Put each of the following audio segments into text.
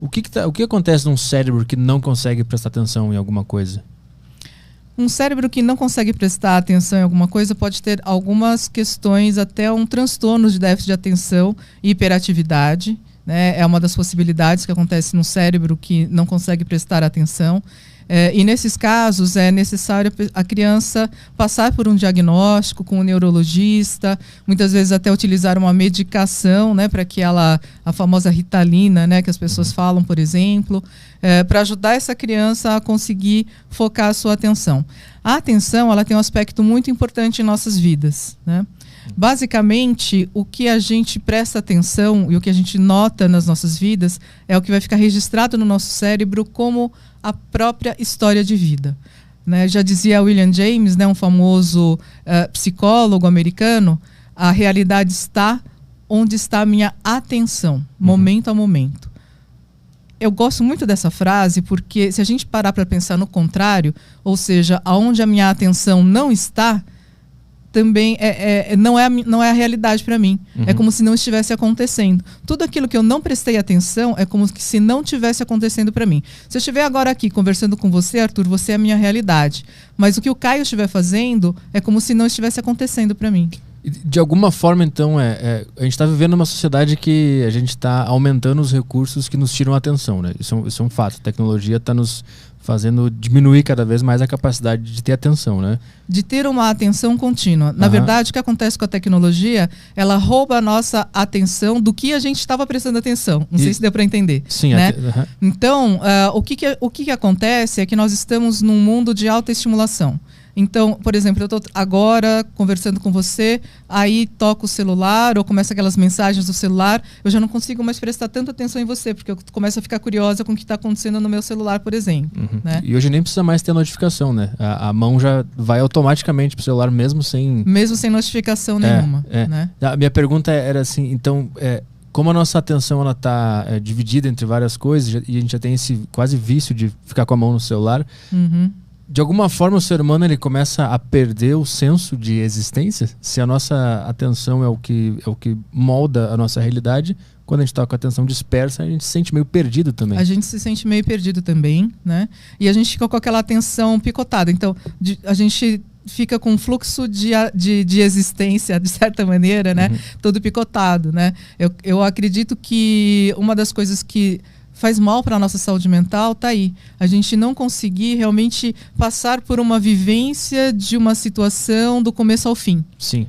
O que acontece num cérebro que não consegue prestar atenção em alguma coisa? Um cérebro que não consegue prestar atenção em alguma coisa pode ter algumas questões, até um transtorno de déficit de atenção e hiperatividade, né? É uma das possibilidades que acontece no cérebro que não consegue prestar atenção. E nesses casos é necessário a criança passar por um diagnóstico com um neurologista, muitas vezes até utilizar uma medicação, né, para que a famosa Ritalina, né, que as pessoas falam, por exemplo, para ajudar essa criança a conseguir focar a sua atenção. A atenção, ela tem um aspecto muito importante em nossas vidas, né? Basicamente, o que a gente presta atenção e o que a gente nota nas nossas vidas é o que vai ficar registrado no nosso cérebro como a própria história de vida, né? Já dizia William James, né, um famoso psicólogo americano, a realidade está onde está a minha atenção, momento a momento. Eu gosto muito dessa frase porque se a gente parar para pensar no contrário, ou seja, aonde a minha atenção não está, também não é a realidade para mim. É como se não estivesse acontecendo. Tudo aquilo que eu não prestei atenção é como se não tivesse acontecendo para mim. Se eu estiver agora aqui conversando com você, Arthur, você é a minha realidade. Mas o que o Caio estiver fazendo é como se não estivesse acontecendo para mim. De alguma forma, então, a gente está vivendo numa sociedade que a gente está aumentando os recursos que nos tiram a atenção, né? Isso é um fato. A tecnologia está nos fazendo diminuir cada vez mais a capacidade de ter atenção, né? De ter uma atenção contínua. Na verdade, o que acontece com a tecnologia, ela rouba a nossa atenção do que a gente estava prestando atenção. Não sei se deu para entender. Sim. Né? Então, o que acontece é que nós estamos num mundo de alta estimulação. Então, por exemplo, eu estou agora conversando com você, aí toco o celular ou começa aquelas mensagens do celular, eu já não consigo mais prestar tanta atenção em você, porque eu começo a ficar curiosa com o que está acontecendo no meu celular, por exemplo. Né? E hoje nem precisa mais ter notificação, né? A mão já vai automaticamente pro celular mesmo sem notificação nenhuma. Né? A minha pergunta era assim, então... como a nossa atenção ela está dividida entre várias coisas e a gente já tem esse quase vício de ficar com a mão no celular... De alguma forma o ser humano ele começa a perder o senso de existência? Se a nossa atenção é o que molda a nossa realidade, quando a gente está com a atenção dispersa, a gente se sente meio perdido também. A gente se sente meio perdido também, né? E a gente fica com aquela atenção picotada. Então, a gente fica com um fluxo de existência, de certa maneira, né? Todo picotado, né? Eu acredito que uma das coisas que faz mal para a nossa saúde mental, tá aí. A gente não conseguir realmente passar por uma vivência de uma situação do começo ao fim. Sim.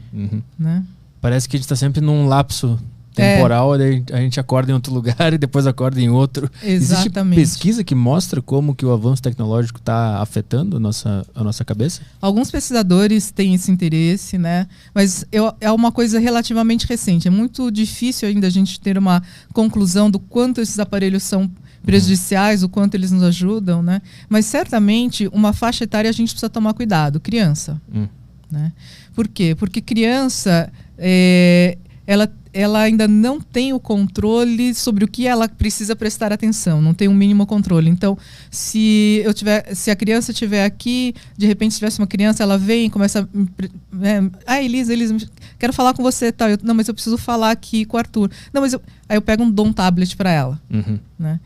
Né? Parece que a gente está sempre num lapso temporal, daí a gente acorda em outro lugar e depois acorda em outro. Exatamente. Existe pesquisa que mostra como que o avanço tecnológico está afetando a nossa cabeça? Alguns pesquisadores têm esse interesse, né? Mas é uma coisa relativamente recente. É muito difícil ainda a gente ter uma conclusão do quanto esses aparelhos são prejudiciais, o quanto eles nos ajudam, né? Mas certamente uma faixa etária a gente precisa tomar cuidado, criança. Né? Por quê? Porque criança, ela ainda não tem o controle sobre o que ela precisa prestar atenção, não tem um mínimo controle. Então, se a criança estiver aqui, de repente tivesse uma criança, ela vem e começa Elisa, quero falar com você, tal. Não, mas eu preciso falar aqui com o Arthur. Não, mas aí eu pego dou um tablet para ela. Né?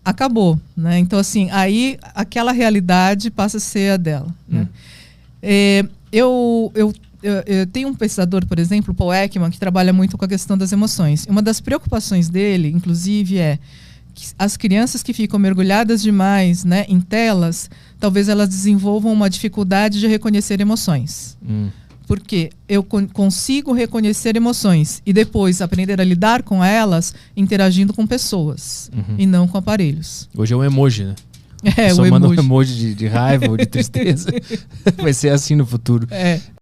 Acabou, né? Então, assim, aí aquela realidade passa a ser a dela. Né? Eu tenho um pesquisador, por exemplo, Paul Ekman, que trabalha muito com a questão das emoções. Uma das preocupações dele, inclusive, é que as crianças que ficam mergulhadas demais, né, em telas, talvez elas desenvolvam uma dificuldade de reconhecer emoções. Porque eu consigo reconhecer emoções e depois aprender a lidar com elas interagindo com pessoas e não com aparelhos. Hoje é um emoji, né? O manda um emoji de raiva ou de tristeza. Vai ser assim no futuro.